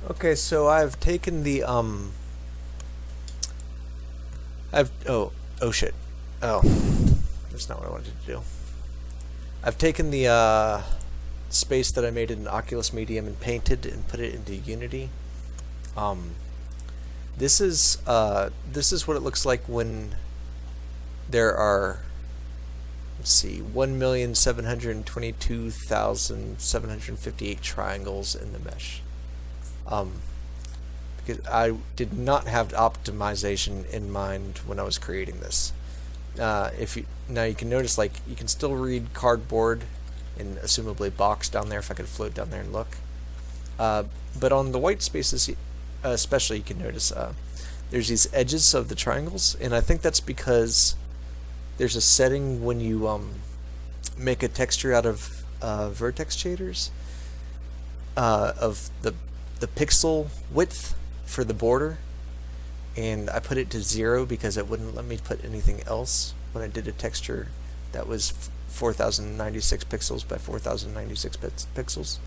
Okay, so I've taken the I've oh shit. Oh, that's not what I wanted to do. I've taken the space that I made in Oculus Medium and painted and put it into Unity. Um, this is what it looks like when there are, let's see, 1,722,758 triangles in the mesh. Um, because I did not have optimization in mind when I was creating this. If you now you can notice, like, you can still read cardboard and assumably box down there if I could float down there and look. But on the white spaces, especially, you can notice there's these edges of the triangles, and I think that's because there's a setting when you make a texture out of vertex shaders of the pixel width for the border, and I put it to 0 because it wouldn't let me put anything else when I did a texture that was 4096 pixels by 4096 pixels.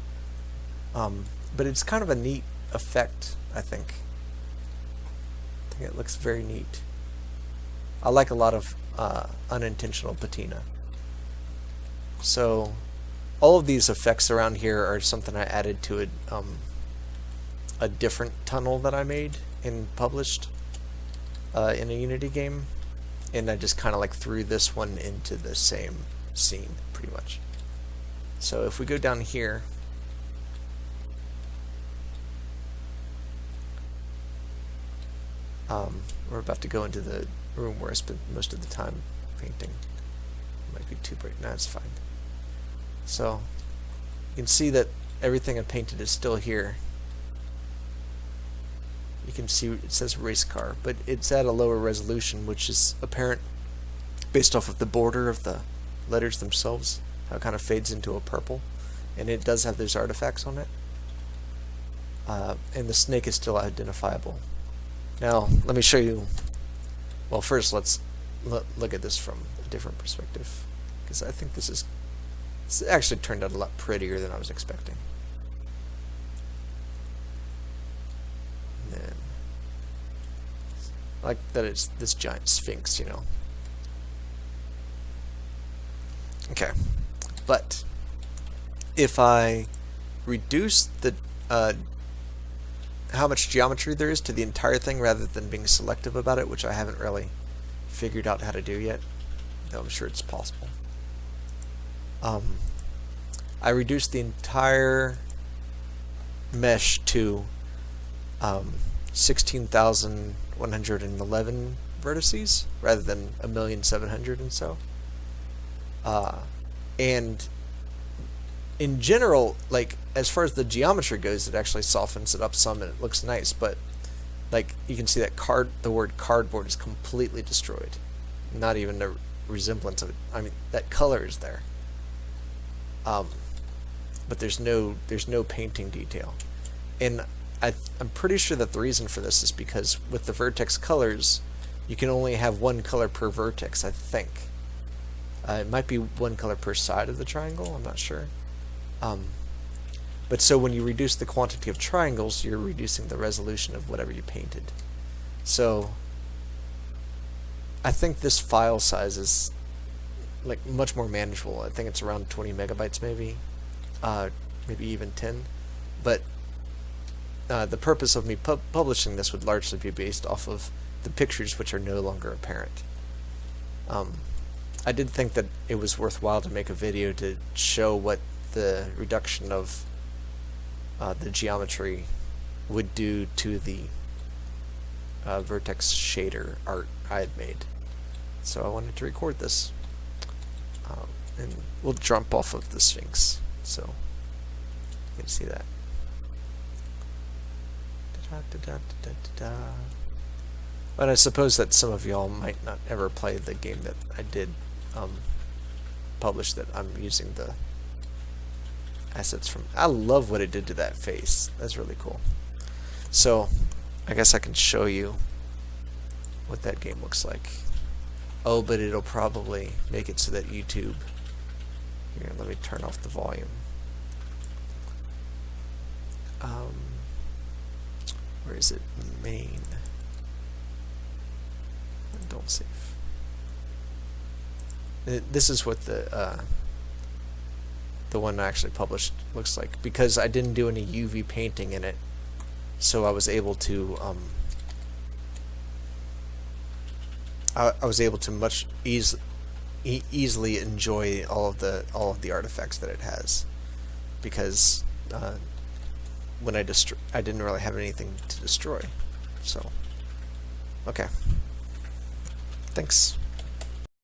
But it's kind of a neat effect, I think. I think it looks very neat. I like a lot of unintentional patina. So all of these effects around here are something I added to a different tunnel that I made and published in a Unity game, and I just kind of like threw this one into the same scene pretty much. So if we go down here, we're about to go into the room where I spent most of the time painting. It might be too bright. No, it's fine. So you can see that everything I painted is still here. You can see it says race car, but it's at a lower resolution, which is apparent based off of the border of the letters themselves, how it kind of fades into a purple, and it does have those artifacts on it. And the snake is still identifiable. Now, let me show you. Well, first let's look at this from a different perspective, because I think this actually turned out a lot prettier than I was expecting. And then, I like that it's this giant sphinx, you know. Okay, but if I reduce the how much geometry there is to the entire thing rather than being selective about it, which I haven't really figured out how to do yet, though I'm sure it's possible. I reduced the entire mesh to 16,111 vertices rather than 1,700,000 and so. And in general, like, as far as the geometry goes, it actually softens it up some and it looks nice, but like, you can see that the word cardboard is completely destroyed. Not even a resemblance of it. I mean, that color is there. But there's no painting detail. And I'm pretty sure that the reason for this is because with the vertex colors, you can only have one color per vertex, I think. It might be one color per side of the triangle, I'm not sure. But so when you reduce the quantity of triangles, you're reducing the resolution of whatever you painted. So I think this file size is like much more manageable. I think it's around 20 megabytes maybe, maybe even 10. But the purpose of me publishing this would largely be based off of the pictures, which are no longer apparent. I did think that it was worthwhile to make a video to show what the reduction of the geometry would do to the vertex shader art I had made. So I wanted to record this. And we'll jump off of the Sphinx, so you can see that. But I suppose that some of y'all might not ever play the game that I did publish, that I'm using the assets from. I love what it did to that face. That's really cool. So I guess I can show you what that game looks like. Oh, but it'll probably make it so that YouTube... Here, let me turn off the volume. is it main? Don't save. This is what the one I actually published looks like, because I didn't do any UV painting in it, so I was able to I was able to much easily enjoy all of the artifacts that it has, because when I didn't really have anything to destroy. So okay, thanks.